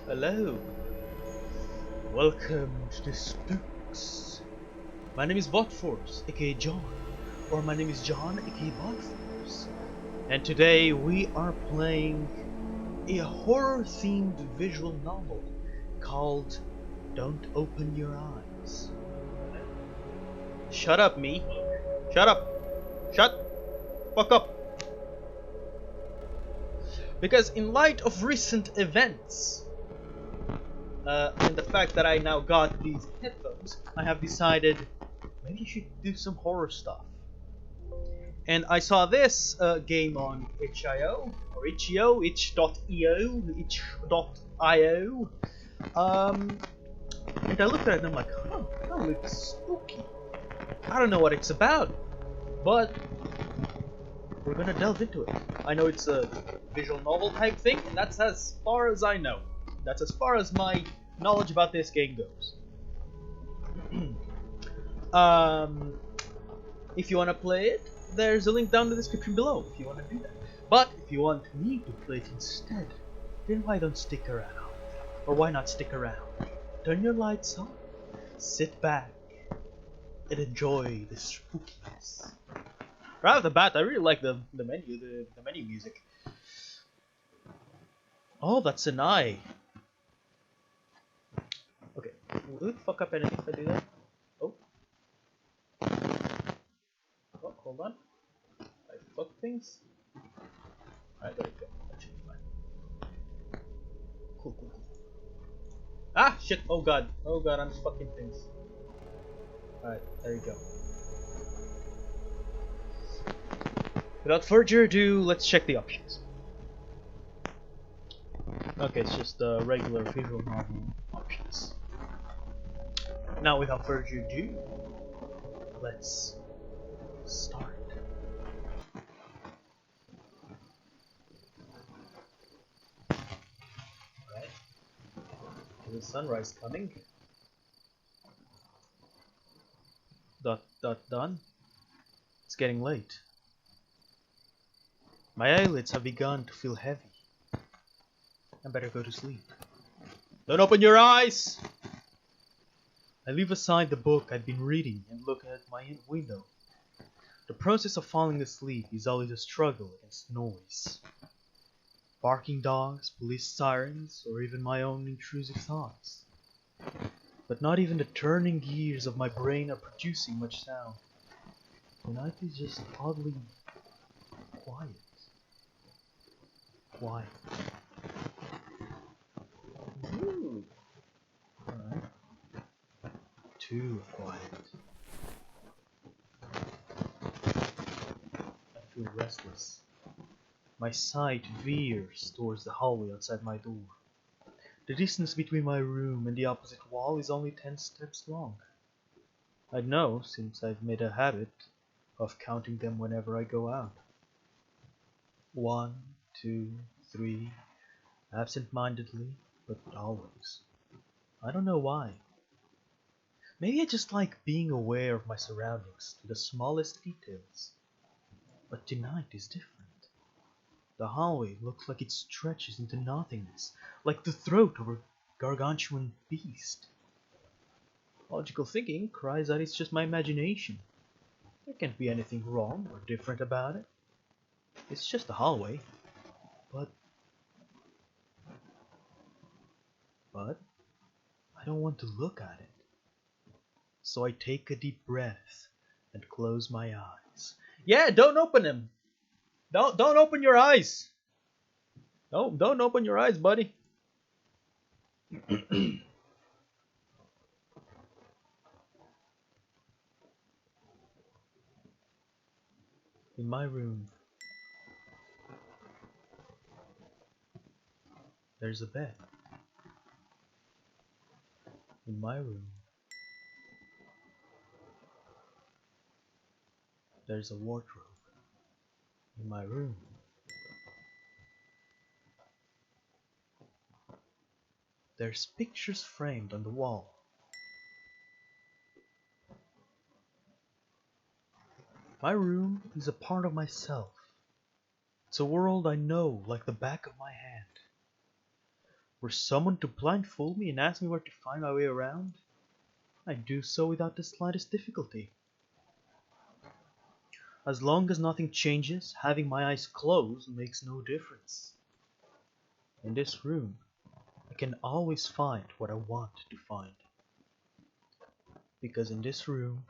Hello, welcome to the Spooks. My name is Botforce, aka John, or my name is John, aka Botforce. And today we are playing a horror-themed visual novel called Don't Open Your Eyes. Shut up, me. Shut up. Shut fuck up. Because in light of recent events, and the fact that I now got these headphones, I have decided maybe I should do some horror stuff. And I saw this game on itch.io, or itch.io, itch.io, itch.io. And I looked at it and I'm like, huh, that looks spooky. I don't know what it's about, but we're gonna delve into it. I know it's a visual novel type thing, and that's as far as I know. That's as far as my knowledge about this game goes. If you want to play it, there's a link down in the description below if you want to do that. But if you want me to play it instead, then why don't stick around? Or why not stick around? Turn your lights on, sit back, and enjoy the spookiness. Right off the bat, I really like the menu, the menu music. Oh, that's an eye. Okay, will it fuck up anything if I do that? Oh. Oh, hold on. I fucked things. Alright, there we go. That should be fine. Cool. Ah, shit! Oh god, I'm fucking things. Alright, there you go. Without further ado, let's check the options. Okay, it's just regular visual novel options. Now, without further ado, let's start. Alright. There's a sunrise coming. Done. It's getting late. My eyelids have begun to feel heavy. I better go to sleep. Don't open your eyes! I leave aside the book I'd been reading and look at my window. The process of falling asleep is always a struggle against noise. Barking dogs, police sirens, or even my own intrusive thoughts. But not even the turning gears of my brain are producing much sound. The night is just oddly quiet. Ooh. Alright. Too quiet. I feel restless. My sight veers towards the hallway outside my door. The distance between my room and the opposite wall is only 10 steps long. I know since I've made a habit of counting them whenever I go out. 1, 2, 3, absent-mindedly, but always. I don't know why. Maybe I just like being aware of my surroundings to the smallest details. But tonight is different. The hallway looks like it stretches into nothingness, like the throat of a gargantuan beast. Logical thinking cries out it's just my imagination. There can't be anything wrong or different about it. It's just a hallway. But I don't want to look at it. So I take a deep breath and close my eyes. Yeah, don't open them. Don't open your eyes. No, don't open your eyes, buddy. In my room, there's a bed. In my room, there's a wardrobe. In my room, there's pictures framed on the wall. My room is a part of myself. It's a world I know like the back of my hand. For someone to blindfold me and ask me where to find my way around, I do so without the slightest difficulty. As long as nothing changes, having my eyes closed makes no difference. In this room, I can always find what I want to find. Because in this room,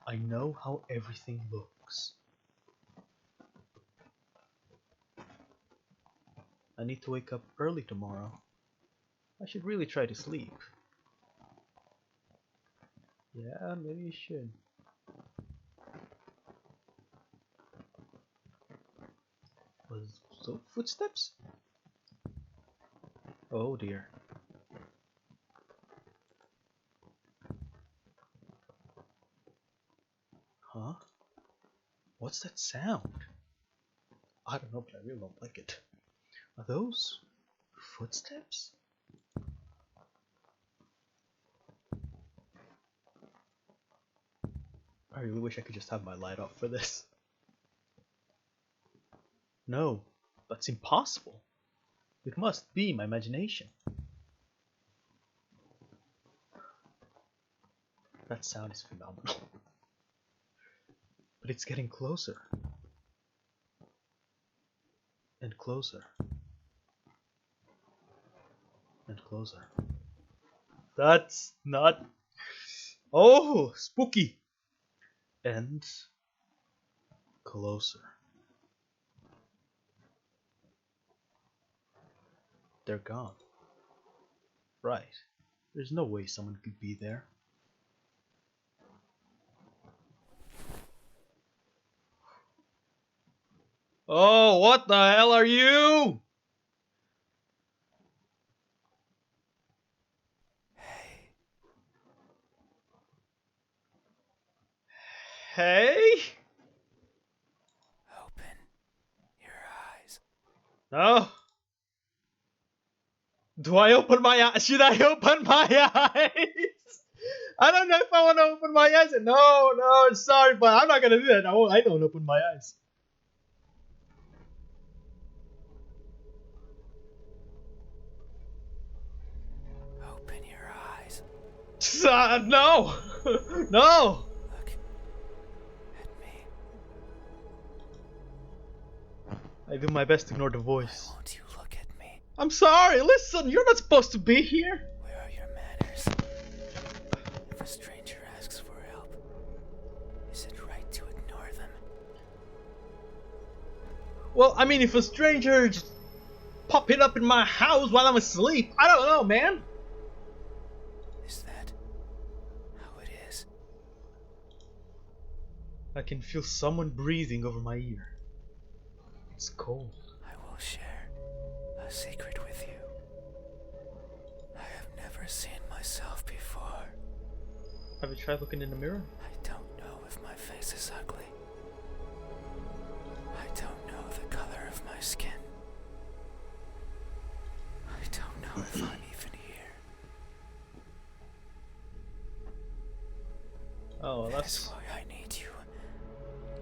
I know how everything looks. I need to wake up early tomorrow. I should really try to sleep. Yeah, maybe you should. So, footsteps? Oh dear. Huh? What's that sound? I don't know, but I really don't like it. Are those footsteps? I really wish I could just have my light off for this. No, that's impossible. It must be my imagination. That sound is phenomenal. But it's getting closer. And closer. And closer. That's not... Oh, spooky! And closer. They're gone. Right. There's no way someone could be there. Oh, what the hell are you? Hey? Open your eyes. No. Do I open my eyes? Should I open my eyes? I don't know if I want to open my eyes. No, sorry, but I'm not gonna do that. I don't open my eyes. Open your eyes. No! No! Look at me. I do my best to ignore the voice. Why won't you look at me? I'm sorry, listen, you're not supposed to be here. Where are your manners? If a stranger asks for help, is it right to ignore them? Well, I mean, if a stranger just popping up in my house while I'm asleep, I don't know, man. Is that how it is? I can feel someone breathing over my ear. It's cold. I will share a secret with you. I have never seen myself before. Have you tried looking in the mirror? I don't know if my face is ugly. I don't know the color of my skin. I don't know if I'm even here. Oh, well, That's why I need you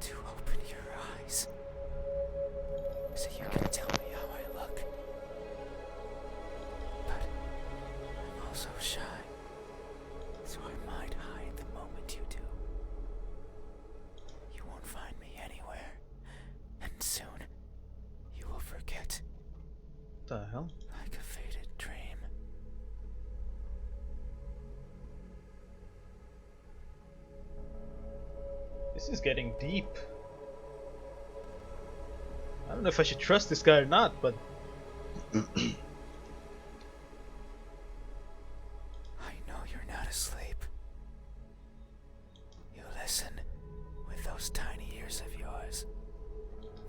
to open your eyes. So you can tell me how I look. But I'm also shy. So I might hide the moment you do. You won't find me anywhere. And soon, you will forget. What the hell? Like a faded dream. This is getting deep. I don't know if I should trust this guy or not, but... I know you're not asleep. You listen with those tiny ears of yours.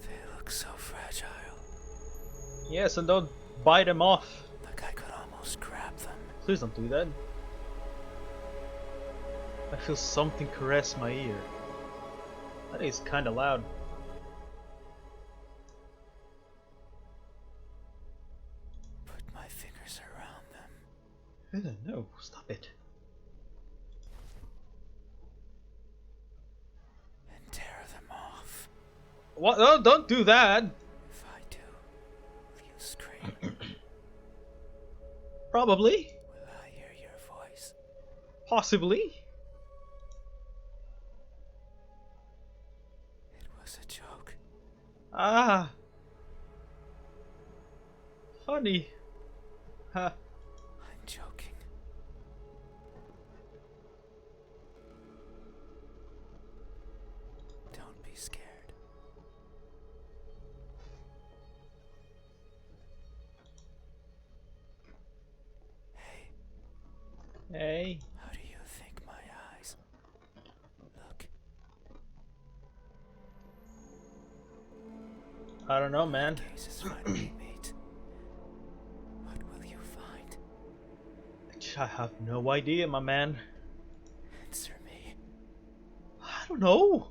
They look so fragile. Yes, and don't bite them off. Like I could almost grab them. Please don't do that. I feel something caress my ear. That is kinda loud. Put my fingers around them. I don't know. Stop it. And tear them off. What? No, don't do that. If I do, will you scream? Probably. Will I hear your voice? Possibly. It was a joke. Ah. Funny. Ha. I'm joking. Don't be scared. Hey, Hey. how do you think my eyes look? I don't know, man. Gaze is finally meet. What will you find? I have no idea, my man. Answer me. I don't know.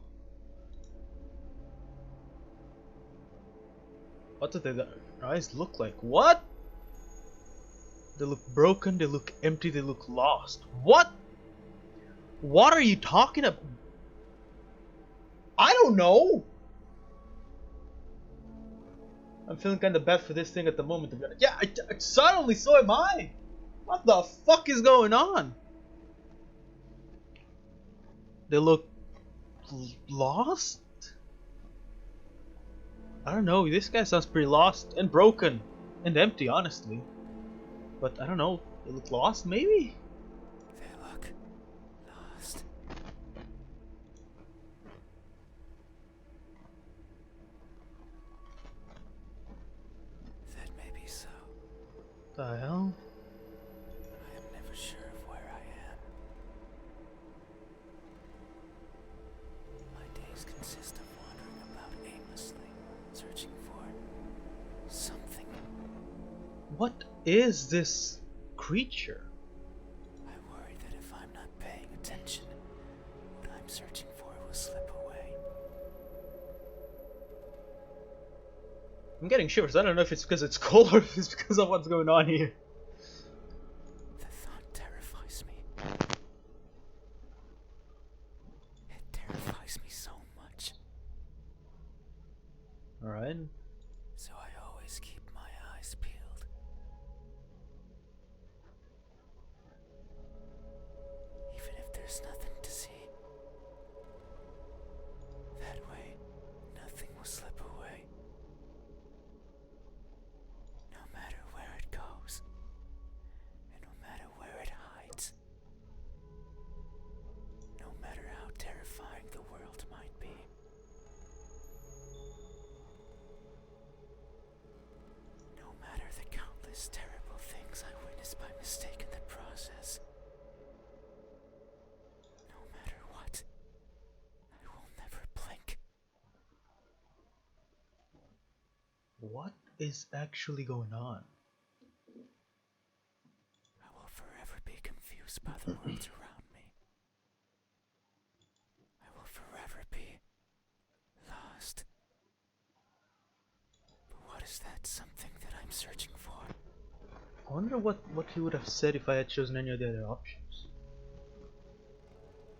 What do their eyes look like? What? They look broken, they look empty, they look lost. What? What are you talking about? I don't know. I'm feeling kind of bad for this thing at the moment. Yeah, suddenly so am I. What the fuck is going on? They look lost? I don't know, this guy sounds pretty lost and broken and empty, honestly. But I don't know, they look lost maybe? They look lost. That may be so. The hell? I am never sure of where I am. My days consist of wandering about aimlessly, searching for something. What is this creature? I worry that if I'm not paying attention, what I'm searching for will slip away. I'm getting shivers. I don't know if it's because it's cold or if it's because of what's going on here. The thought terrifies me. It terrifies me so much. Alright. So I always keep my eyes peeled. Even if there's nothing to see. That way, nothing will slip away. No matter where it goes, and no matter where it hides. No matter how terrifying the world might be. No matter the countless terrible things I witnessed by mistake in the process. No matter what, I will never blink. What is actually going on? I will forever be confused by the world around me. I will forever be lost. But what is that something that I'm searching for? I wonder what he would have said if I had chosen any of the other options.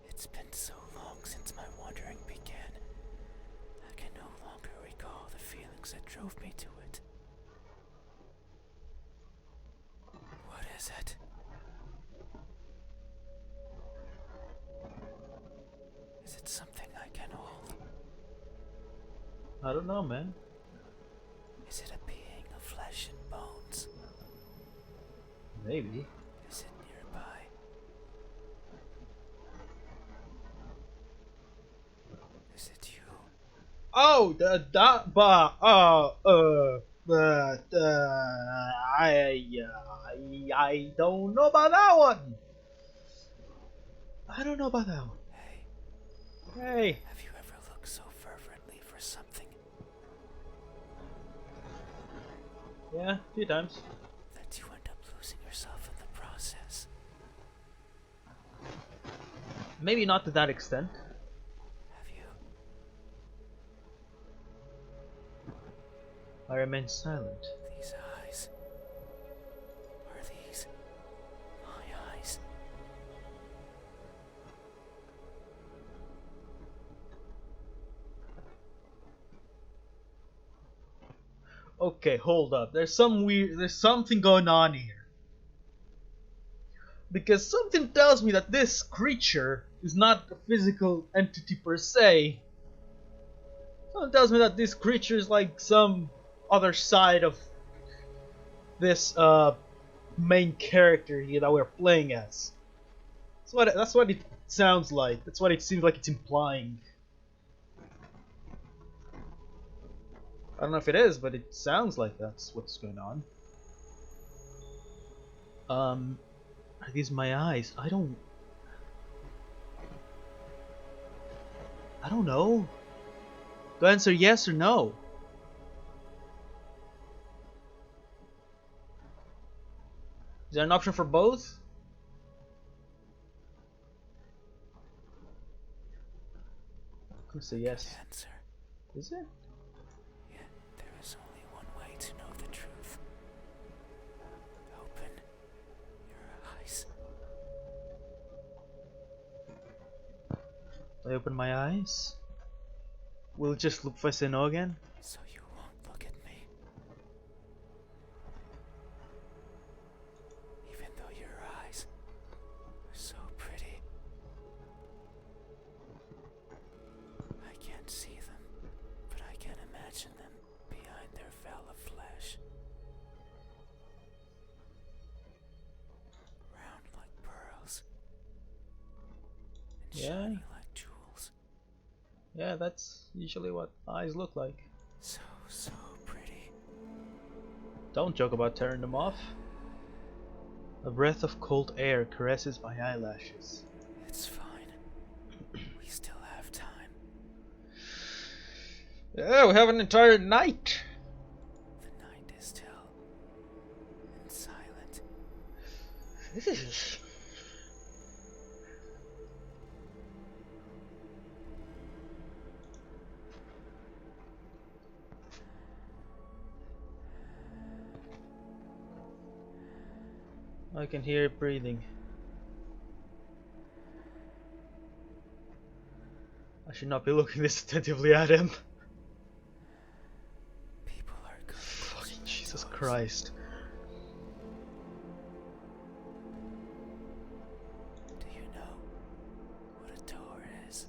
It's been so long since my wandering began. I can no longer recall the feelings that drove me to it. What is it? Is it something I can hold? I don't know, man. Is it a being of flesh and bones? Maybe. Is it nearby? Is it you? Oh, I don't know about that one. I don't know about that one. Hey, Hey. have you ever looked so fervently for something Yeah, a few times. that you end up losing yourself in the process? Maybe not to that extent. Have you? I remain silent. These eyes. Are these my eyes? Okay, hold up. There's something going on here. Because something tells me that this creature is not a physical entity per se. Something tells me that this creature is like some other side of this main character here that we're playing as. That's what it sounds like. That's what it seems like it's implying. I don't know if it is, but it sounds like that's what's going on. Are these my eyes? I don't know. Do I answer yes or no? Is there an option for both? I'm gonna say yes. Answer. Is it? Yeah, there is only one way to know the truth. Open your eyes. Do I open my eyes? Will it just look if I say no again? So you won't look at me. Even though your eyes are so pretty. I can't see them, but I can imagine them behind their veil of flesh. Round like pearls. And Yeah. shiny like jewels. Yeah, that's usually what eyes look like. So pretty. Don't joke about tearing them off. A breath of cold air caresses my eyelashes. It's fine. We still have time. Yeah, we have an entire night. The night is still and silent. I can hear it breathing. I should not be looking this attentively at him. People are coming. Fucking Jesus Christ. Do you know what a door is?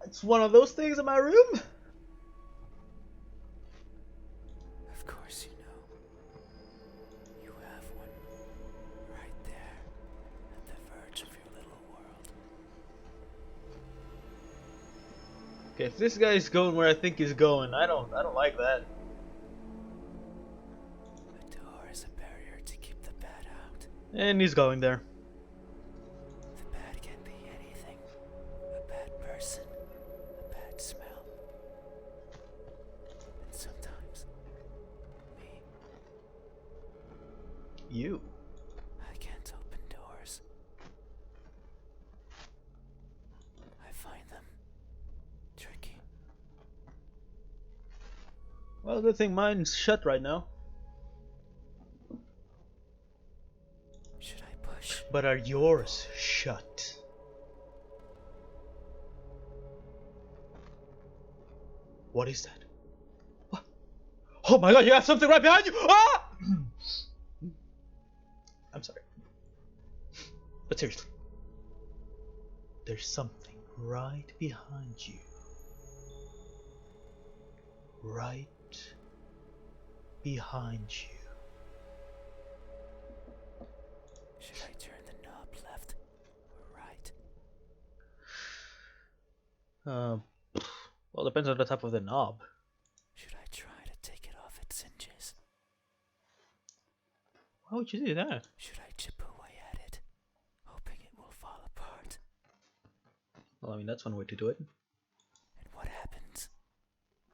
It's one of those things in my room? Of course you know. You have one right there at the verge of your little world. Okay, if this guy's going where I think he's going, I don't like that. A door is a barrier to keep the bad out. And he's going there. The bad can be anything. A bad person, a bad smell. And sometimes, me, You. I can't open doors. I find them tricky. Well, good thing mine's shut right now. Should I push? But are yours shut? What is that? What? Oh my god, you have something right behind you! Ah! I'm sorry. But seriously. There's something right behind you. Right behind you. Should I turn the knob left or right? Well, depends on the type of the knob. Should I try to take it off its hinges? Why would you do that? Should I chip away at it, hoping it will fall apart? Well, I mean, that's one way to do it. And what happens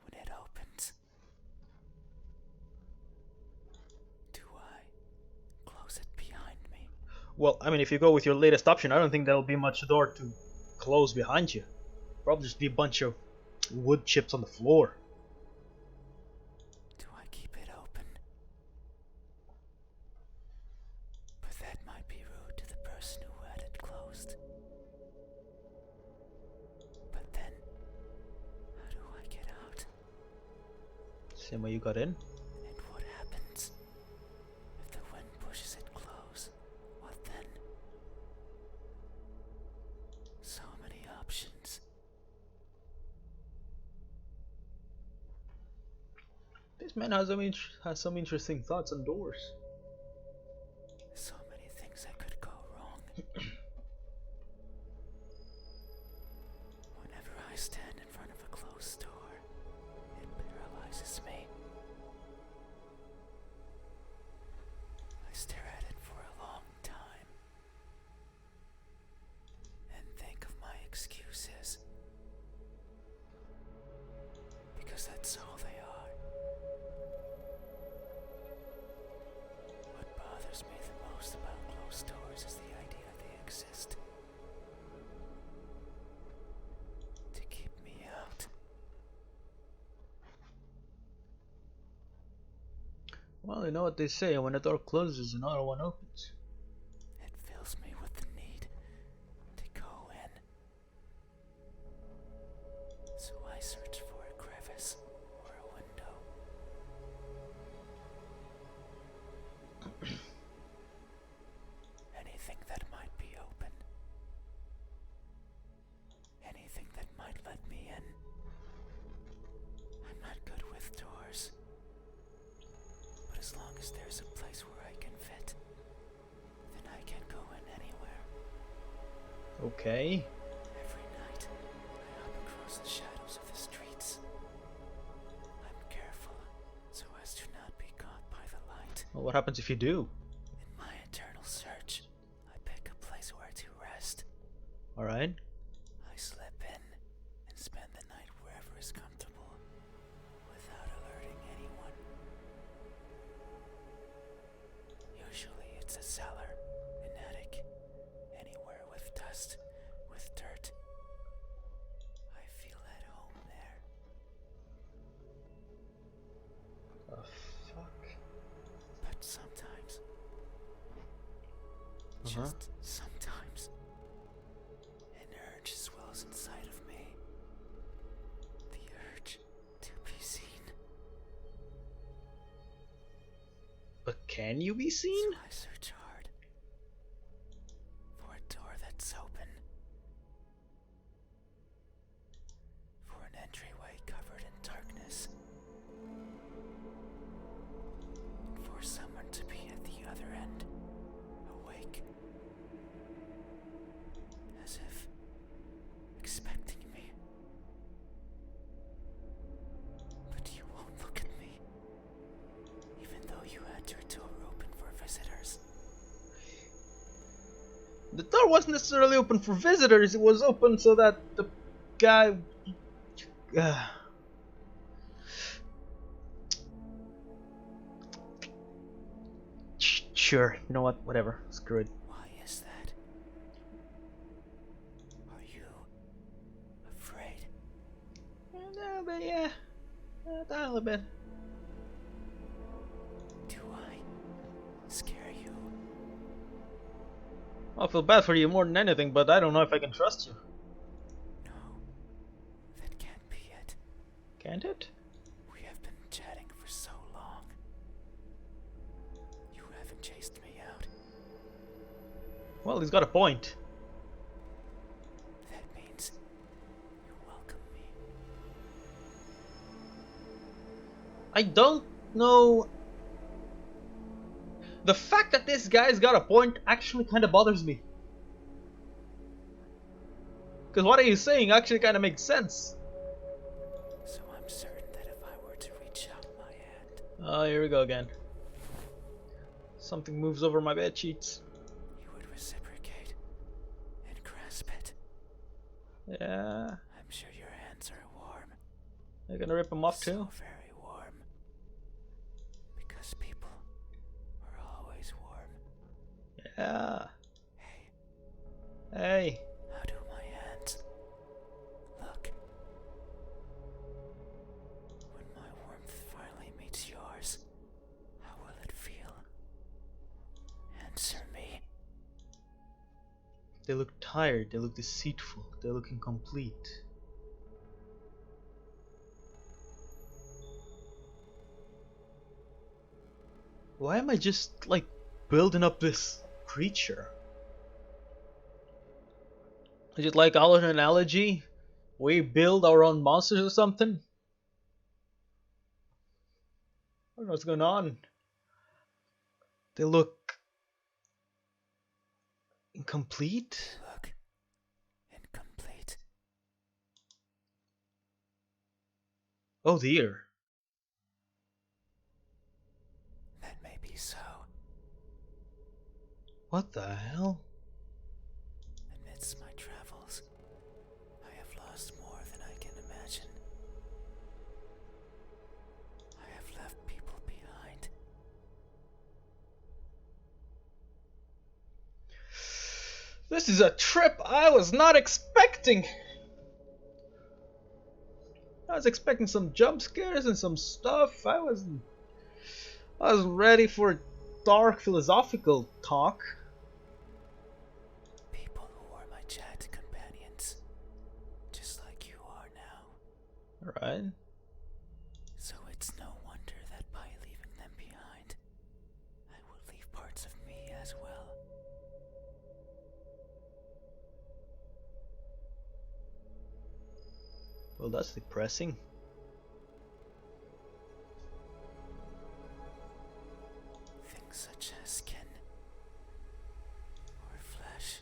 when it opens? Do I close it behind me? Well, I mean, if you go with your latest option, I don't think there'll be much door to close behind you. Probably just be a bunch of wood chips on the floor. Do I keep it open? But that might be rude to the person who had it closed. But then, how do I get out? Same way you got in. And what happens This man has some interesting thoughts on doors. So many things that could go wrong. Whenever I stand in front of a closed door, it paralyzes me. I stare at it for a long time and think of my excuses. Because that's all they are. What bothers me the most about closed doors is the idea they exist to keep me out. Well, you know what they say, when a door closes, another one opens. It fills me with the need to go in. So I search for a crevice or a window. Anything that might be open. Anything that might let me in. I'm not good with doors. But as long as there's a place where I can fit, then I can go in anywhere. Okay. Every night, I hop across the shadows of the streets. I'm careful so as to not be caught by the light. Well, what happens if you do? In my eternal search, I pick a place where to rest. Alright. I slip in and spend the night wherever is comfortable, without alerting anyone. Usually it's a cellar, an attic, anywhere with dust, with dirt. I feel at home there. The fuck? But sometimes, just sometimes, an urge swells inside of me. The urge to be seen. But can you be seen? So I search hard for a door that's open, for an entryway covered in darkness, and for someone to be at the other end, awake, as if expecting me. But you won't look at me, even though you had your door open for visitors. The door wasn't necessarily open for visitors, it was open so that the guy... Sure, you know what, whatever, screw it. Why is that? Are you afraid? No, but yeah, a little bit. Do I scare you? I feel bad for you more than anything, but I don't know if I can trust you. No, that can't be it. Can't it? We have been chatting for so long. You haven't chased me out. Well, he's got a point. That means you welcome me. I don't know. The fact that this guy's got a point actually kind of bothers me. Because what he's saying actually kind of makes sense. So I'm certain that if I were to reach out my hand, Oh, here we go again. Something moves over my bed sheets. you would reciprocate and grasp it. Yeah. I'm sure your hands are warm. You're gonna rip them off So too? very warm. Because people are always warm. Yeah. Hey, Hey. how do my hands look? When my warmth finally meets yours, how will it feel? Answer me. They look tired, they look deceitful, they look incomplete. Why am I just like building up this creature? Is it like our analogy? We build our own monsters or something? don't know what's going on. They look incomplete. Look, incomplete. Oh dear. That may be so. What the hell? Amidst my travels, I have lost more than I can imagine. I have left people behind. This is a trip I was not expecting. I was expecting some jump scares and some stuff. I wasn't ready for dark philosophical talk. People who are my chat companions, just like you are now. Right. So it's no wonder that by leaving them behind, I will leave parts of me as well. Well, that's depressing. Things such as skin, or flesh,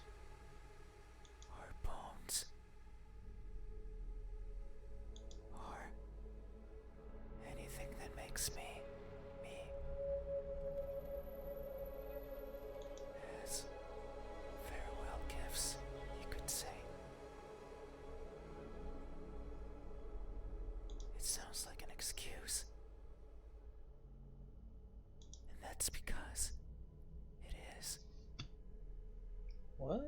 or bones, or anything that makes me, me. As farewell gifts, you could say. It sounds like an excuse. And that's because it is. What?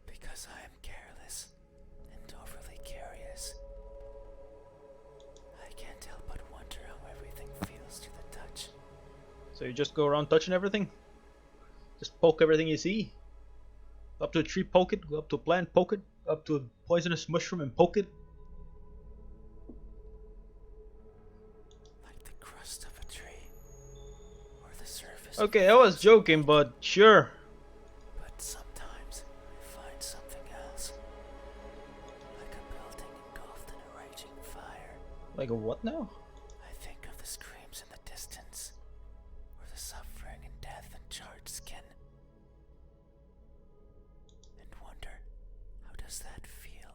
Because I am careless and overly curious. I can't help but wonder how everything feels to the touch. So you just go around touching everything? Just poke everything you see? Go up to a tree, poke it. Go up to a plant, poke it. Go up to a poisonous mushroom and poke it. Like the crust of a tree, or the surface Okay, of I was joking, but sure. But sometimes I find something else. Like a building engulfed in a raging fire. Like a what now? I think of the screams in the distance, or the suffering and death and charred skin. And wonder, how does that feel?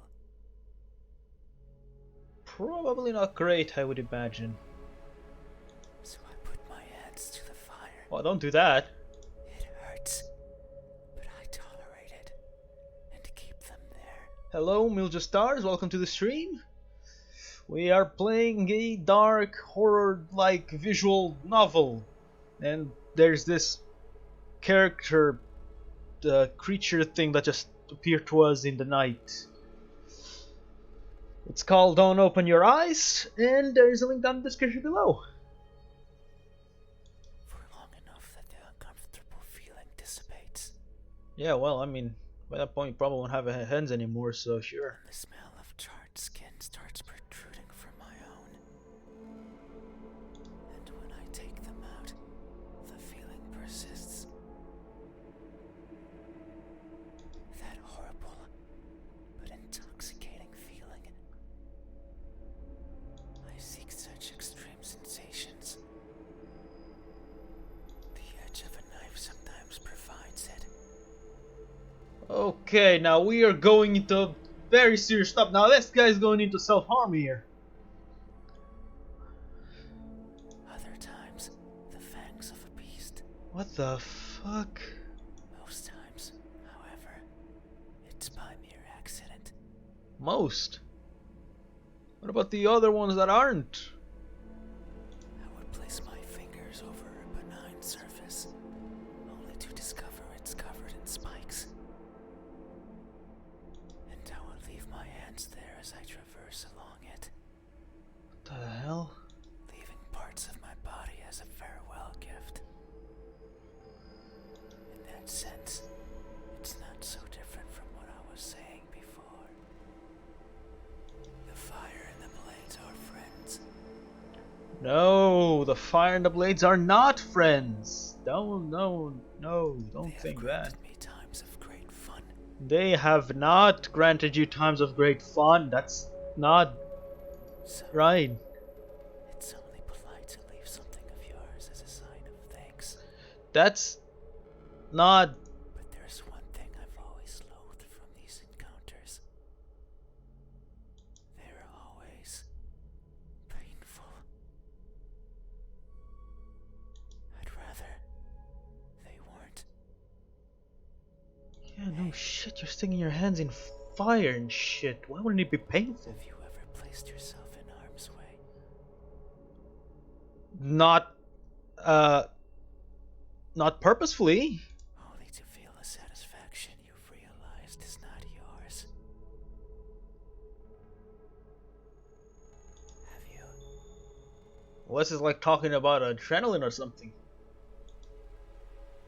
Probably not great, I would imagine. So I put my hands to the fire. Oh, don't do that. It hurts, but I tolerate it, and keep them there. Hello, Milja Stars, welcome to the stream. We are playing a dark, horror-like visual novel. And there's this character, creature thing that just appeared to us in the night. It's called Don't Open Your Eyes, and there is a link down in the description below. For long enough that the uncomfortable feeling dissipates. Yeah, well, I mean, by that point you probably won't have hands anymore, so sure. The smell of charred skin starts protruding from my own. And when I take them out, the feeling persists. That horrible but intoxicating feeling. I seek such extreme sensations. The edge of a knife sometimes provides it. Okay, now we are going into very serious stuff. Now this guy's going into self-harm here. Other times, the fangs of a beast. What the fuck? Most times, however, it's by mere accident. Most? What about the other ones that aren't? I would place my fingers over a benign surface, only to discover it's covered in spikes. And I would leave my hands there as I traverse along it, What the hell? leaving parts of my body as a farewell gift. In that sense, it's not so different from what I was saying before. The fire and the blades are friends. No, the fire and the blades are not friends. Don't They have think that. granted me times of great fun. They have not granted you times of great fun. That's not So right. That's not... But there's one thing I've always loathed from these encounters. They're always painful. I'd rather they weren't. Yeah, no shit, you're sticking your hands in fire and shit. Why wouldn't it be painful? Have you ever placed yourself in harm's way? Not, uh, not purposefully. Only to feel a satisfaction you've realized is not yours. Have you? What's this like talking about adrenaline or something?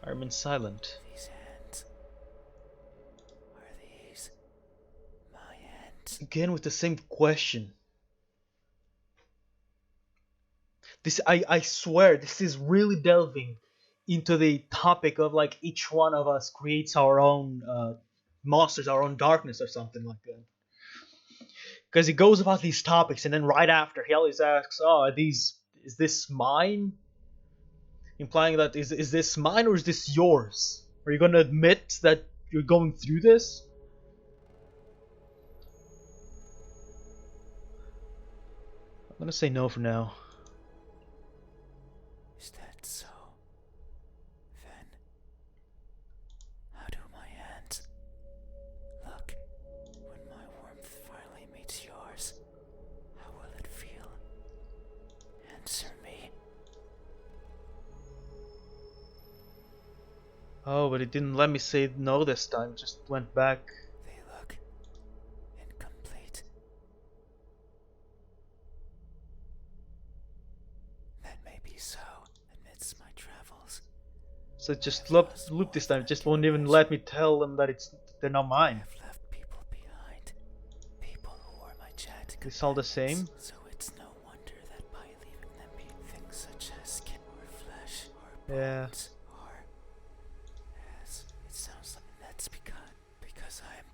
I remain silent. These hands. Are these my hands? Again with the same question. This, I swear, this is really delving into the topic of like each one of us creates our own monsters, our own darkness or something like that. Because he goes about these topics and then right after he always asks, "Oh, is this mine?" Implying that is this mine or is this yours? Are you gonna admit that you're going through this? I'm gonna say no for now. Is that so? Then, how do my hands look when my warmth finally meets yours? How will it feel? Answer me. Oh, but it didn't let me say no this time. It just went back. They look incomplete. That may be so amidst my travels. So it just loop this time. It just won't even let me tell them that they're not I mine. have left people behind. People who were my chat It's all the companions. same. So it's no wonder that by leaving them be things such as skin or flesh or Yeah. bones or as it sounds like that's because I am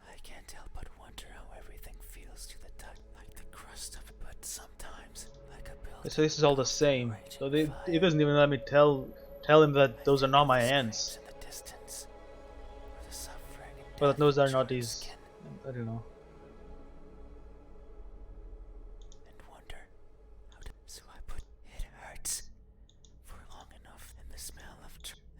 I can't help but wonder how everything feels to the touch, like the crust of it, but sometimes like a building. So this is all the same. So it doesn't even let me tell him that those are not my hands. In the distance, or the suffering and But death those are in not your his. skin. I don't know. And wonder how to, so I put it hurts for long enough, and the smell of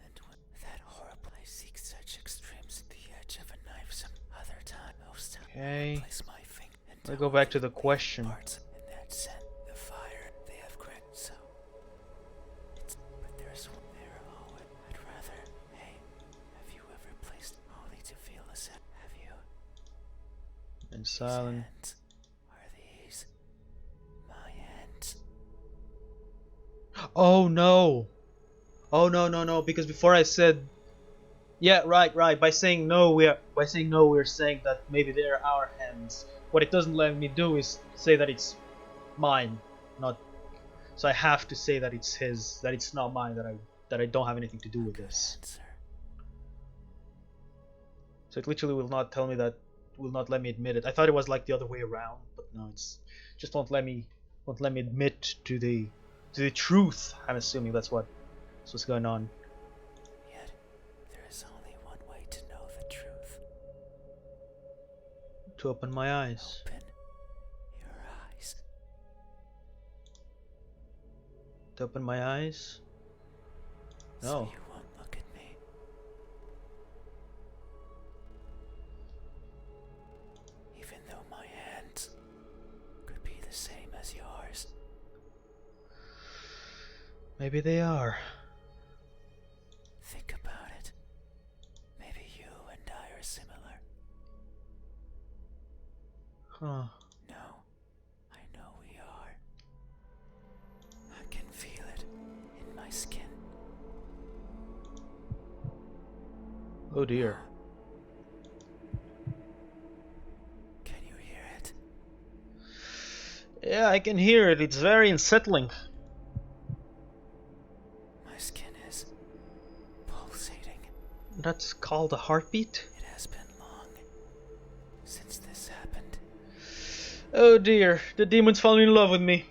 and when that horrible I seek such extremes at the edge of a knife some other time. Most time Okay. I place my finger and Let's go back to the question. parts in that scent, the fire they have cracked. So but there's one there always. I'd rather. Hey, have you ever placed only to feel a set? Have you? And silent. Hands. Are these my hands? Oh no! Oh no! Because before I said, yeah, right. By saying no, we're saying that maybe they're our hands. What it doesn't let me do is say that it's mine, not. So I have to say that it's his, that it's not mine, that I don't have anything to do with this. Answer. So it literally will not tell me that, will not let me admit it. I thought it was like the other way around, but no, it's just won't let me admit to the truth. I'm assuming that's what's going on. Yet, there is only one way to know the truth. To open my eyes. Open your eyes. To open my eyes. So No. you won't look at me. Even though my hands could be the same as yours. Maybe they are. Think about it. Maybe you and I are similar. Huh. No, I know we are. I can feel it in my skin. Oh dear. Can you hear it? Yeah, I can hear it. It's very unsettling. My skin is pulsating. That's called a heartbeat? It has been long since this happened. Oh dear, the demon's falling in love with me.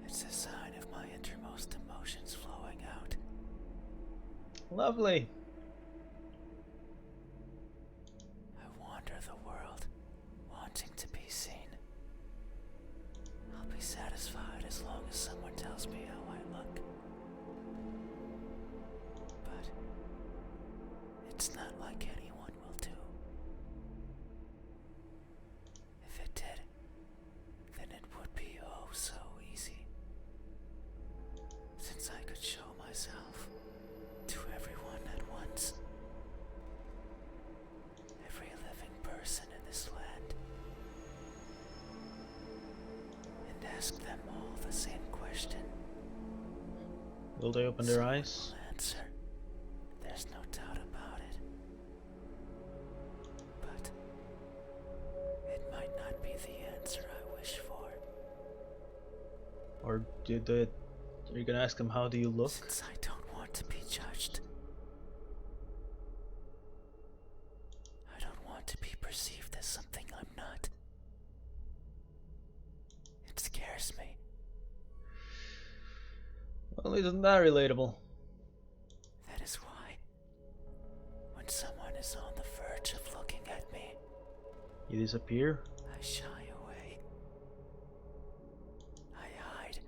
It's a sign of lovely. I wander the world, wanting to be seen. I'll be satisfied as long as someone tells me how I look. But it's not like anyone will do. If it did, then it would be oh so easy. Since I could show myself to everyone at once. Every living person in this land. And ask them all the same question. Will they open their Someone eyes? will answer. There's no doubt about it. But it might not be the answer I wish for. Or are you gonna ask them how do you look? Since I don't want to be judged. I don't want to be perceived as something I'm not. It scares me. Well, isn't that relatable? That is why, when someone is on the verge of looking at me, You disappear? I shy away. I hide,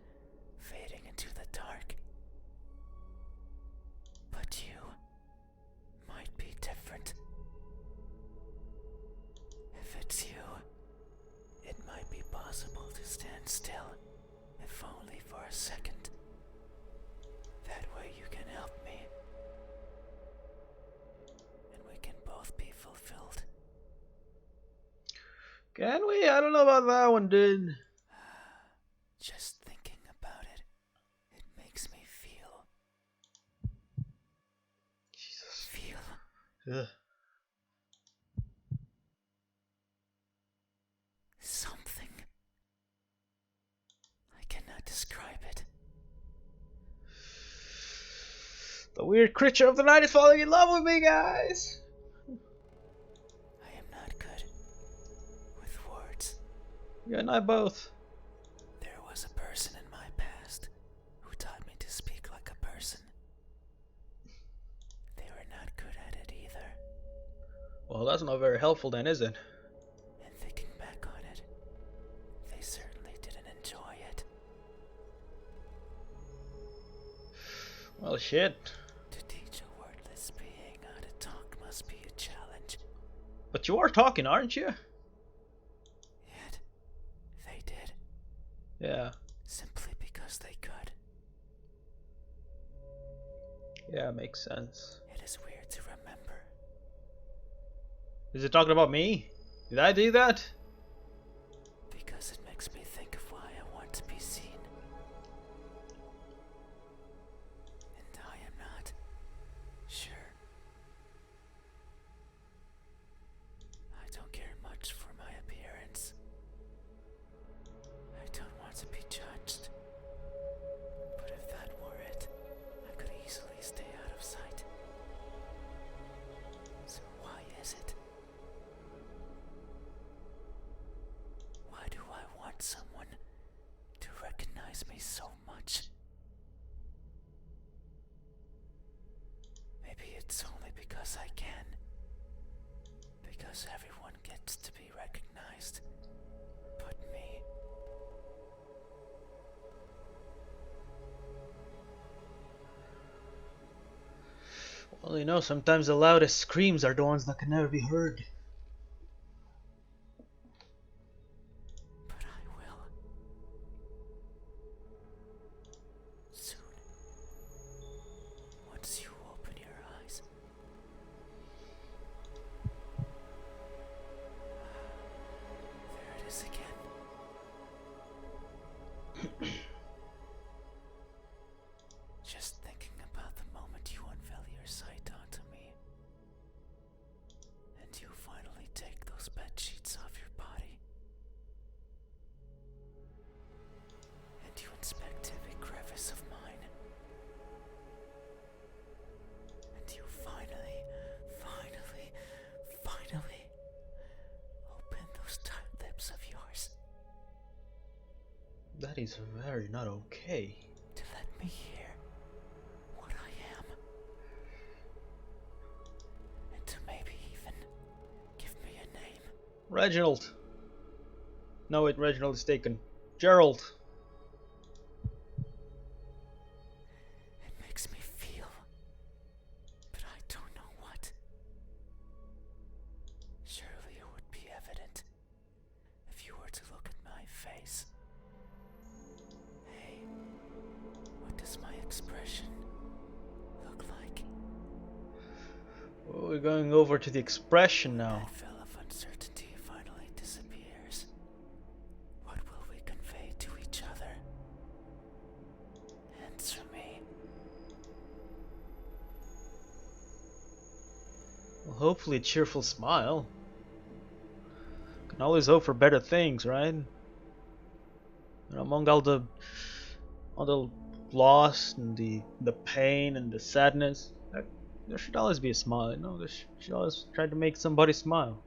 fading into the dark. But you might be different. If it's you, it might be possible to stand still, if only for a second. That way you can help me. And we can both be fulfilled. Can we? I don't know about that one, dude. Just thinking about it, it makes me feel. Jesus. Feel Ugh. something. I cannot describe it. The weird creature of the night is falling in love with me, guys! I am not good with words. You and I both. There was a person in my past who taught me to speak like a person. They were not good at it either. Well, that's not very helpful then, is it? And thinking back on it, they certainly didn't enjoy it. Well, shit. To teach a wordless being how to talk must be a challenge. But you are talking, aren't you? Yet, they did, Yeah. simply because they could. Yeah, makes sense. It is weird to remember. Is it talking about me? Did I do that? Because it makes me think of why I want to be seen. And I am not sure. I don't care much for my appearance. I don't want to be judged. But if that were it, I could easily stay out of sight. So why is it? Why do I want someone to recognize me so much? Maybe it's only because I can. Because everyone gets to be recognized, but me. Well, you know, sometimes the loudest screams are the ones that can never be heard. But I will. Soon. Once you open your eyes. There it is again. Just thinking about the moment you unveil your sight onto me. And you finally take those bed sheets off your body. And you inspect every crevice of mine. And you finally open those tight lips of yours That is very not okay. to let me hear what I am. Reginald. No, wait, Reginald is taken. Gerald. It makes me feel, but I don't know what. Surely it would be evident if you were to look at my face. Hey, what does my expression look like? Oh, we're going over to the expression now. That veil of uncertainty finally disappears. What will we convey to each other? Answer me. Well, hopefully a cheerful smile. Can always hope for better things, right? And among all the loss and the pain and the sadness, there should always be a smile. You know, there should always try to make somebody smile.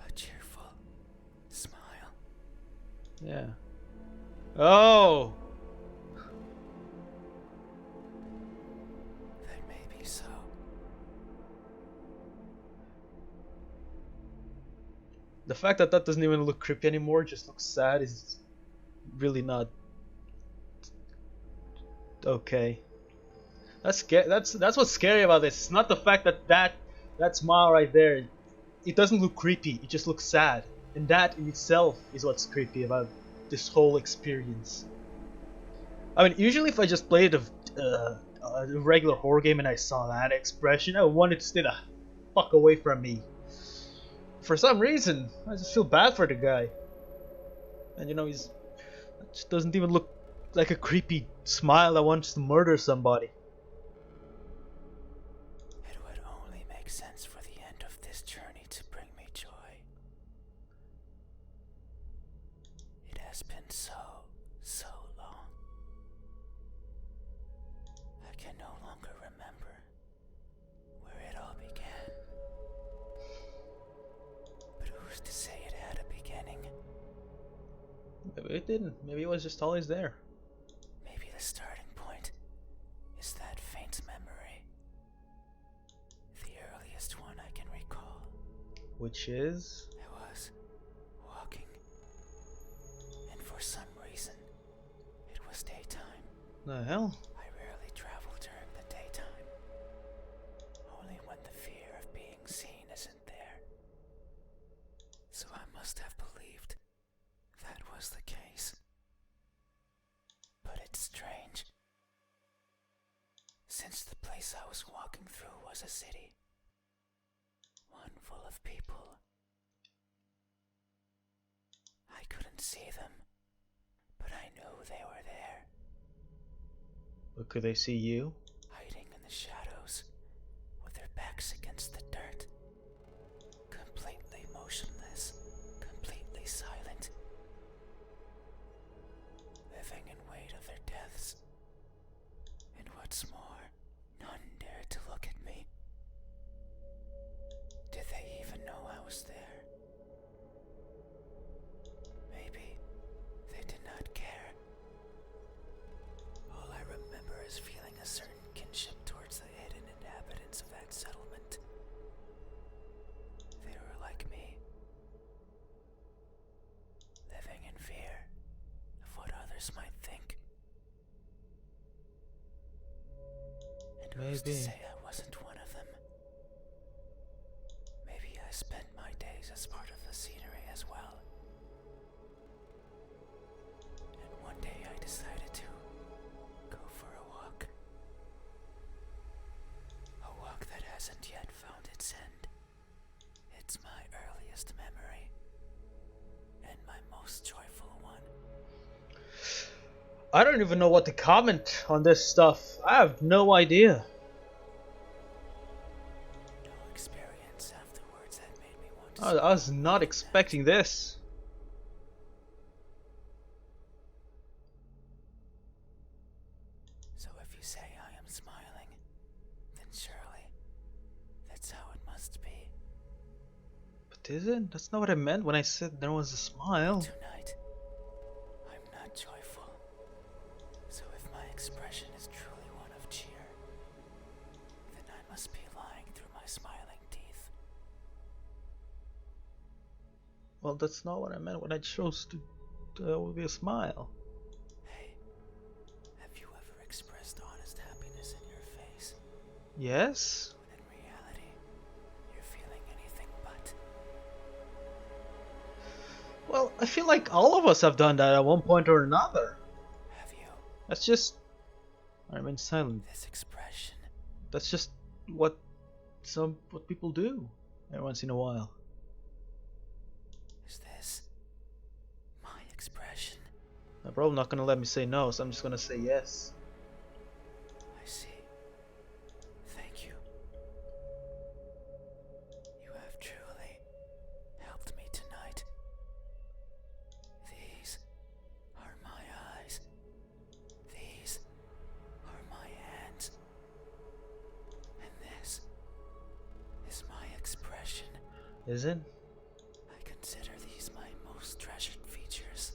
A cheerful smile. Yeah. Oh. That may be so. The fact that that doesn't even look creepy anymore, just looks sad, is really not okay. That's what's scary about this. It's not the fact that smile right there. It doesn't look creepy. It just looks sad, and that in itself is what's creepy about this whole experience. I mean, usually if I just played a regular horror game and I saw that expression, I would want it to stay the fuck away from me. For some reason, I just feel bad for the guy, and you know, it just doesn't even look like a creepy smile that wants to murder somebody. It would only make sense for the end of this journey to bring me joy. It has been so long. I can no longer remember where it all began. But who's to say it had a beginning? Maybe it didn't. Maybe it was just always there. Maybe the starting point is that faint memory. The earliest one I can recall. Which is? I was walking, and for some reason, it was daytime. The hell? I rarely travel during the daytime, only when the fear of being seen isn't there. So I must have believed that was the case. But it's strange. Since the place I was walking through was a city, one full of people, I couldn't see them, but I knew they were there, But could they see you? hiding in the shadows, with their backs against the dirt, completely motionless, completely silent, living in wait of their deaths. And what's more, none dared to look at me. Did they even know I was there? Maybe they did not care. All I remember is feeling a certain kinship towards the hidden inhabitants of that settlement. They were like me, living in fear of what others might think. And who's to Maybe. say I wasn't one of them? Maybe I spent my days as part of the scenery as well. And one day I decided to go for a walk. A walk that hasn't yet found its end. It's my earliest memory, and my most joyful one. I don't even know what to comment on this stuff. I have no idea. No experience afterwards that made me want to I was smile not like that. expecting this. So if you say I am smiling, then surely that's how it must be. But is it? That's not what I meant when I said there was a smile. Tonight, I'm not joyful. So if my expression is truly one of cheer, then I must be lying through my smiling teeth. Well, that's not what I meant when I chose to with a smile. Hey, have you ever expressed honest happiness in your face? Yes? When in reality, you're feeling anything but. Well, I feel like all of us have done that at one point or another. Have you? That's just... I remain silent. This expression. That's just what what people do every once in a while. Is this my expression? They're probably not gonna let me say no, so I'm just gonna say yes. I see. Thank you. You have truly helped me tonight. These are my eyes. These are my hands. And this is my expression. Is it? I consider these my most treasured features.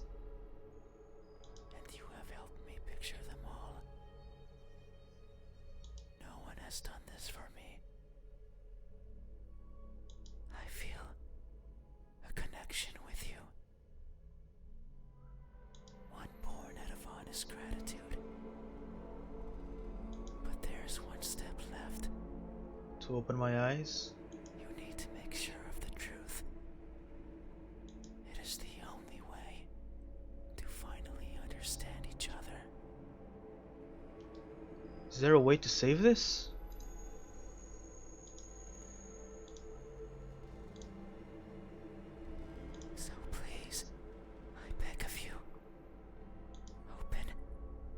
And you have helped me picture them all. No one has done this for me. I feel a connection with you. One born out of honest gratitude. But there's one step left. To open my eyes? You need to make sure of the truth. It is the only way to finally understand each other. Is there a way to save this? So please, I beg of you, open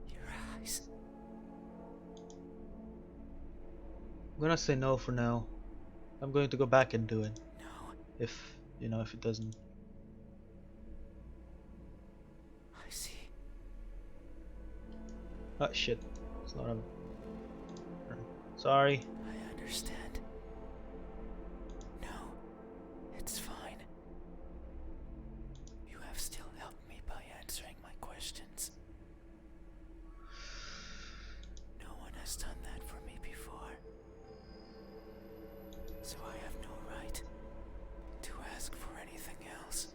your eyes. I'm gonna say no for now. I'm going to go back and do it. No, If, if it doesn't. I see. Oh shit. It's not a... Sorry. I understand. No, it's fine. You have still helped me by answering my questions. No one has done that for me before. So I have no right to ask for anything else.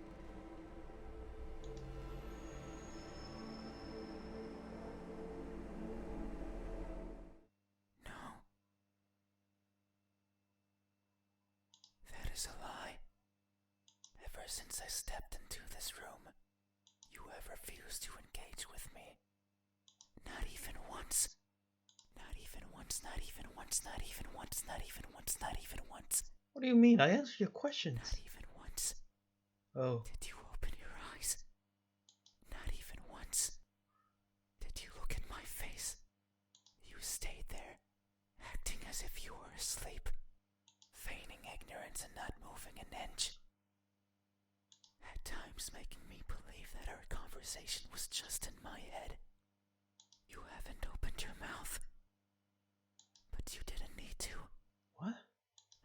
No. That is a lie. Ever since I stepped into this room, you have refused to engage with me. Not even once. Not even once, not even once, not even once, not even once, not even once. What do you mean? I answered your questions. Not even once. Oh. Did you open your eyes? Not even once. Did you look at my face? You stayed there, acting as if you were asleep, feigning ignorance and not moving an inch. At times making me believe that our conversation was just in my head. You haven't opened your mouth. But you didn't need to. What?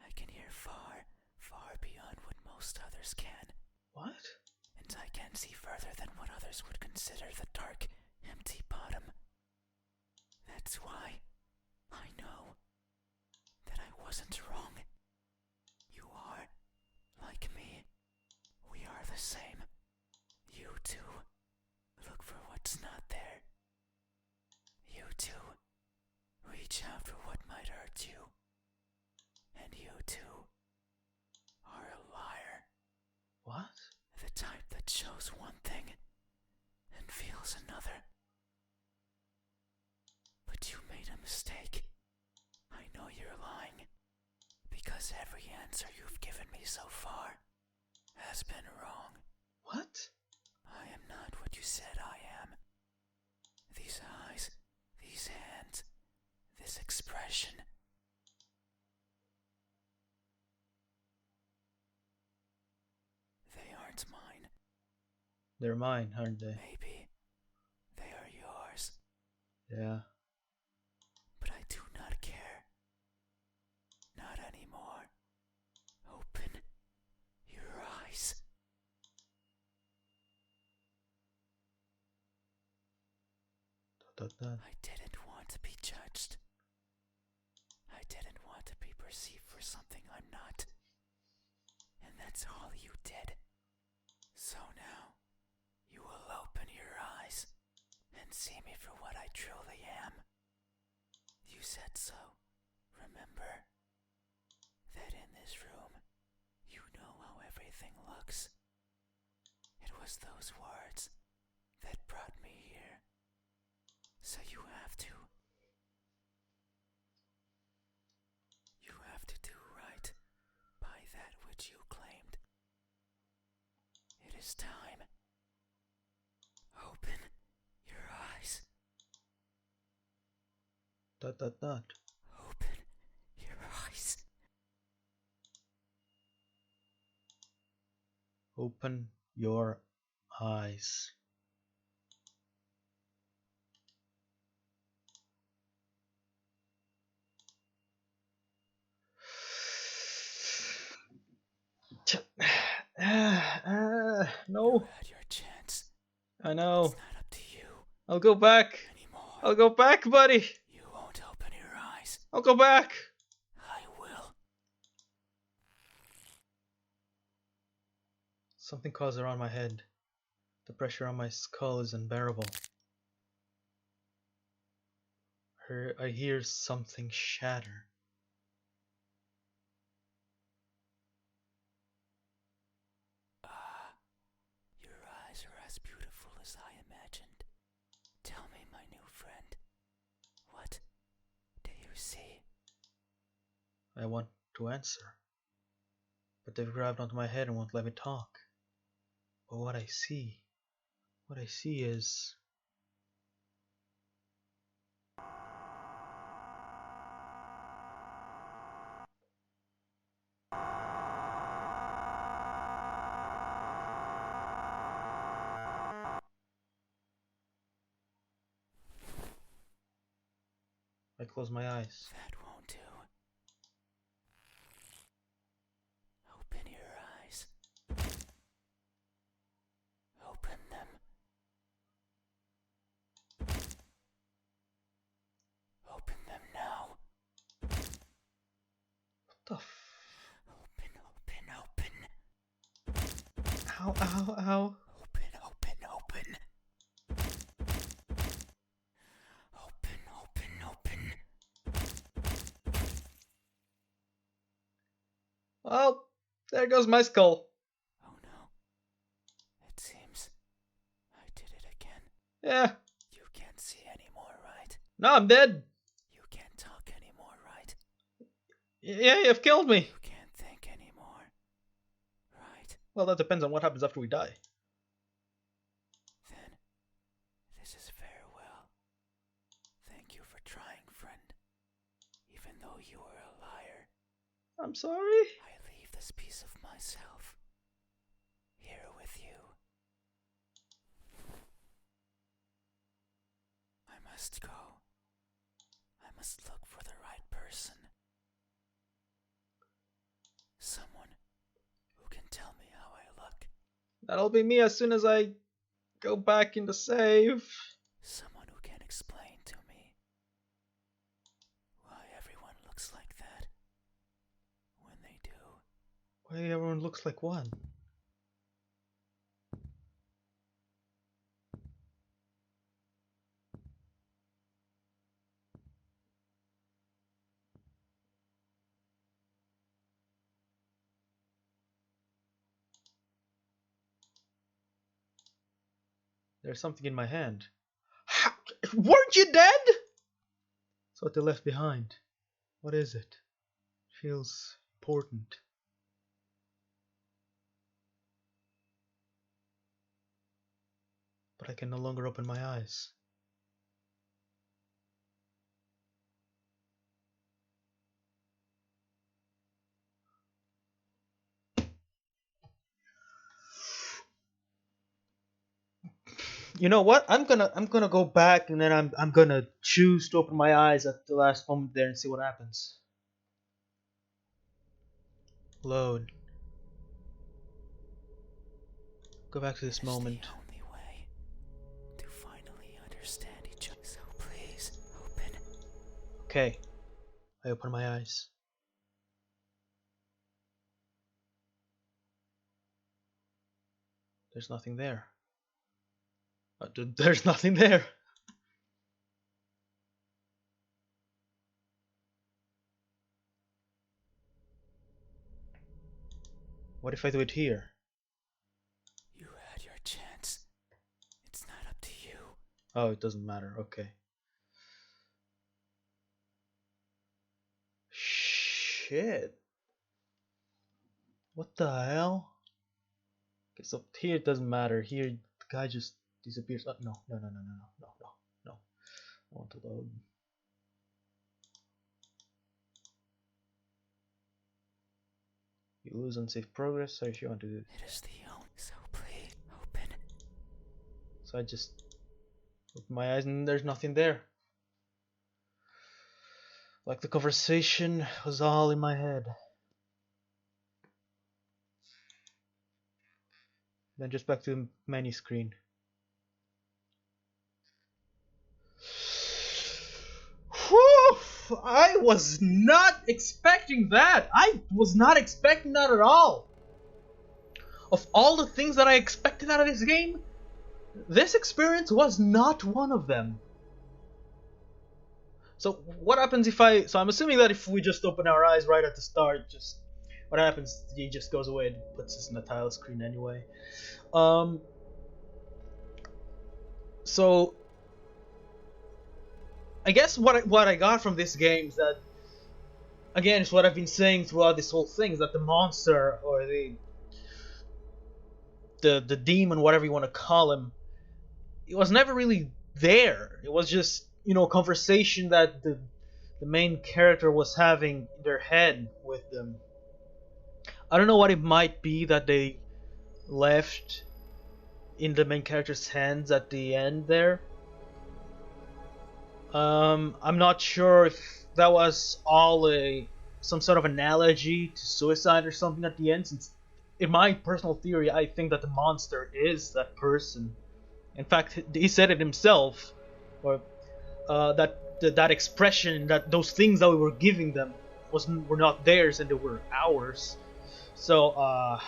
I can hear far, far beyond what most others can. What? And I can see further than what others would consider the dark, empty bottom. That's why I know that I wasn't wrong. You are like me. We are the same. You too look for what's not there. You too reach out for what might hurt you. And you too are a liar. What? The type that shows one thing and feels another. But you made a mistake. I know you're lying, because every answer you've given me so far has been wrong. What? I am not what you said I am. These eyes, these hands, this expression. They aren't mine. They're mine, aren't they? Maybe they are yours, Yeah. but I do not care. Not anymore. Open your eyes. I didn't want to be judged. I didn't want to be perceived for something I'm not. And that's all you did. So now, you will open your eyes and see me for what I truly am. You said so, remember? That in this room, you know how everything looks. It was those words that brought me here. So you have to do right by that which you claimed. It is time. Open your eyes. Dot dot dot. Open your eyes. Open your eyes. No. You had your chance. I know. It's not up to you I'll go back. anymore. I'll go back, buddy. You won't open your eyes. I'll go back. I will. Something caused around my head. The pressure on my skull is unbearable. I hear something shatter. Ah, your eyes are as beautiful as I imagined. Tell me, my new friend, what do you see? I want to answer, but they've grabbed onto my head and won't let me talk. But what I see is... I close my eyes. That won't do. Open your eyes. Open them. Open them now. What the Open, open, open. Ow, ow, ow. Open, open, open. Open, open, open. Well, there goes my skull. Oh no. It seems I did it again. Yeah. You can't see anymore, right? No, I'm dead. You can't talk anymore, right? Yeah, you've killed me. You can't think anymore, right? Well, that depends on what happens after we die. Then, this is farewell. Thank you for trying, friend. Even though you were a liar, I'm sorry. I leave this piece of myself here with you. I must go. I must look for the right person. Someone who can tell me how I look. That'll be me as soon as I go back in the save. Someone who can explain to me why everyone looks like that when they do. Why everyone looks like one? There's something in my hand. Weren't you dead? It's what they left behind. What is it? Feels important. But I can no longer open my eyes. You know what? I'm gonna go back and then I'm gonna choose to open my eyes at the last moment there and see what happens. Load. Go back to this moment. It's the only way to finally understand each other. So please, open. Okay. I open my eyes. There's nothing there. There's nothing there. What if I do it here? You had your chance. It's not up to you. Oh, it doesn't matter. Okay. Shit. What the hell? Okay, so here it doesn't matter. Here the guy just disappears. No, no, no, no, no, no, no, no, no. I want to load. You lose unsafe progress, so if you want to do it. It is the only. So please open. So I just open my eyes and there's nothing there. Like the conversation was all in my head. Then just back to the menu screen. Whew! I was not expecting that. I was not expecting that at all. Of all the things that I expected out of this game, this experience was not one of them. So what happens if so I'm assuming that if we just open our eyes right at the start, just what happens, he just goes away and puts us in the tile screen anyway. So I guess what I got from this game is that, again, it's what I've been saying throughout this whole thing, is that the monster or the demon, whatever you want to call him, it was never really there. It was just, a conversation that the main character was having in their head with them. I don't know what it might be that they left in the main character's hands at the end there. I'm not sure if that was all some sort of analogy to suicide or something at the end, since in my personal theory I think that the monster is that person. In fact, he said it himself, or that expression, that those things that we were giving them were not theirs and they were ours. So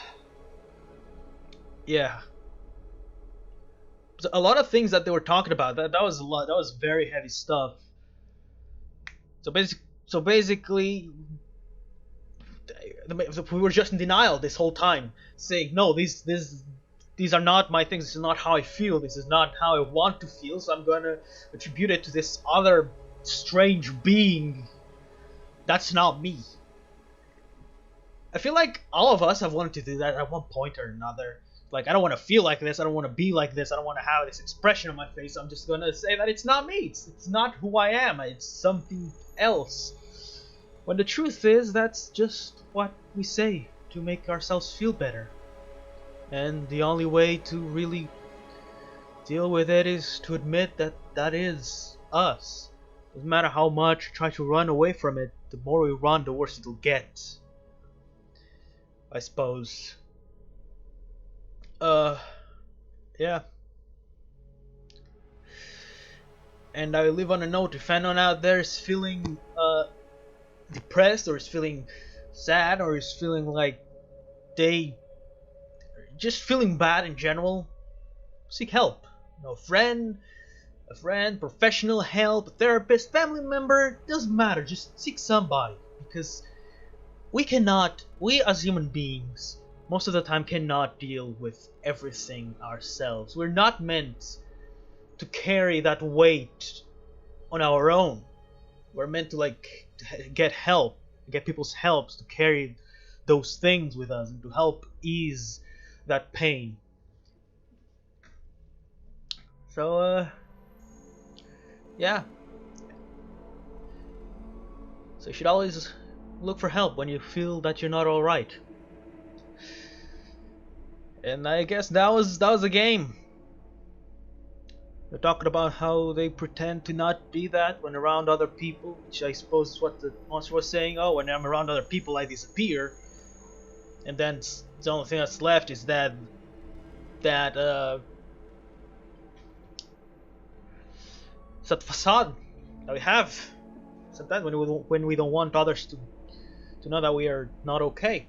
yeah. So a lot of things that they were talking about, that was a lot. That was very heavy stuff. So basically, we were just in denial this whole time, saying no, these are not my things. This is not how I feel. This is not how I want to feel. So I'm gonna attribute it to this other strange being. That's not me. I feel like all of us have wanted to do that at one point or another. Like, I don't want to feel like this, I don't want to be like this, I don't want to have this expression on my face, I'm just gonna say that it's not me, it's not who I am, it's something else. When the truth is, that's just what we say to make ourselves feel better. And the only way to really deal with it is to admit that that is us. Doesn't matter how much we try to run away from it, the more we run, the worse it'll get, I suppose. Yeah. And I live on a note, if anyone out there is feeling depressed, or is feeling sad, or is feeling like just feeling bad in general, seek help. A friend, professional help, a therapist, family member, doesn't matter, just seek somebody, because we as human beings, most of the time cannot deal with everything ourselves. We're not meant to carry that weight on our own. We're meant to get help, get people's help to carry those things with us and to help ease that pain. So yeah. So you should always look for help when you feel that you're not alright. And I guess that was a game. They're talking about how they pretend to not be that when around other people, which I suppose is what the monster was saying. Oh, when I'm around other people, I disappear. And then the only thing that's left is that facade that we have. Sometimes when we don't want others to know that we are not okay.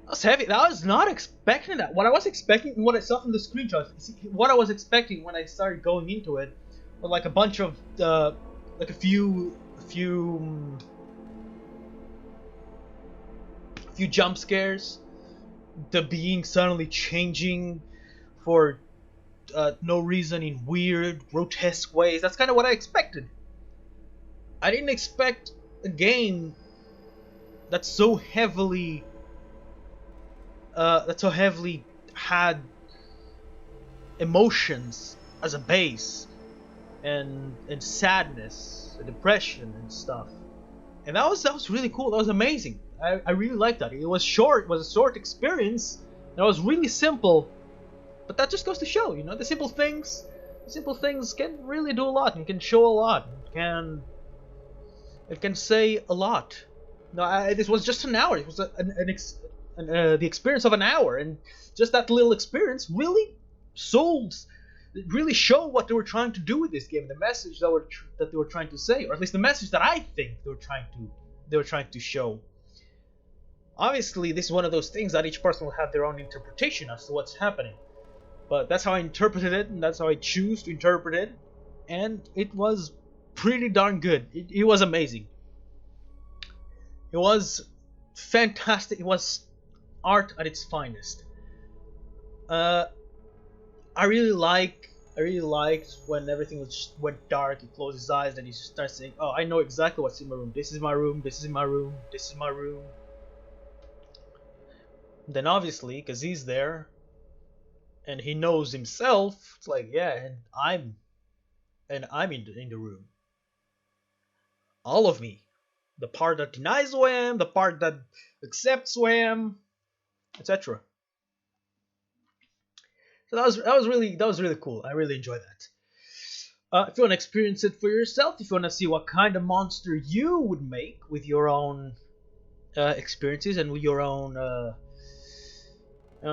That was heavy. I was not expecting that. What I was expecting, what I saw from the screenshots, what I was expecting when I started going into it, was like a bunch of, like a few jump scares, the being suddenly changing for no reason in weird, grotesque ways. That's kind of what I expected. I didn't expect a game that's so heavily had emotions as a base, and sadness and depression and stuff. And that was really cool. That was amazing. I really liked that. It was short. It was a short experience. And it was really simple. But that just goes to show, the simple things can really do a lot and can show a lot. It can say a lot. No, this was just an hour. It was the experience of an hour, and just that little experience really really showed what they were trying to do with this game, the message that they were trying to say, or at least the message that I think they were trying to show. Obviously, this is one of those things that each person will have their own interpretation as to what's happening. But that's how I interpreted it, and that's how I choose to interpret it, and it was pretty darn good. It was amazing. It was fantastic. It was art at its finest. I really liked when everything went dark. He closed his eyes, and he starts saying, "Oh, I know exactly what's in my room. This is my room. This is my room. This is my room." Then obviously, because he's there, and he knows himself, it's like, yeah, and I'm in the room. All of me, the part that denies who I am, the part that accepts who I am, etc. So that was really cool. I really enjoyed that. If you want to experience it for yourself, if you want to see what kind of monster you would make with your own experiences and with your own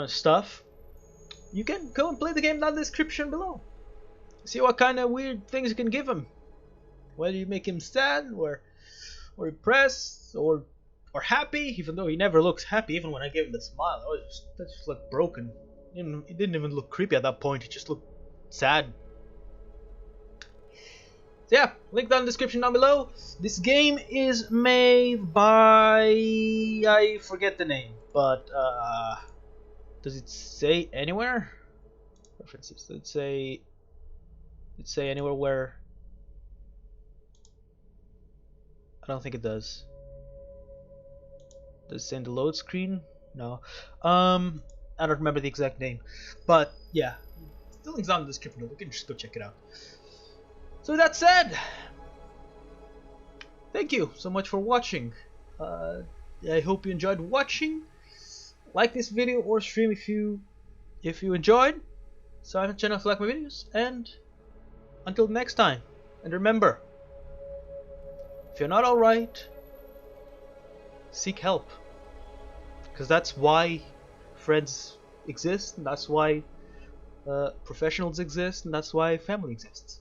stuff, you can go and play the game down in the description below. See what kind of weird things you can give him. Whether you make him sad or depressed or happy, even though he never looks happy. Even when I gave him the smile, that just looked broken. It didn't even look creepy at that point. It just looked sad. So yeah, link down in the description down below. This game is made by, I forget the name, but does it say anywhere? References. Does it say anywhere where? I don't think it does. Does it say in the load screen? No. I don't remember the exact name, but yeah, the link's down in the description. You can just go check it out. So with that said, thank you so much for watching. I hope you enjoyed watching. Like this video or stream if you enjoyed. Subscribe to the channel if you like my videos, and until next time. And remember, if you're not alright, seek help, because that's why friends exist, and that's why professionals exist, and that's why family exists.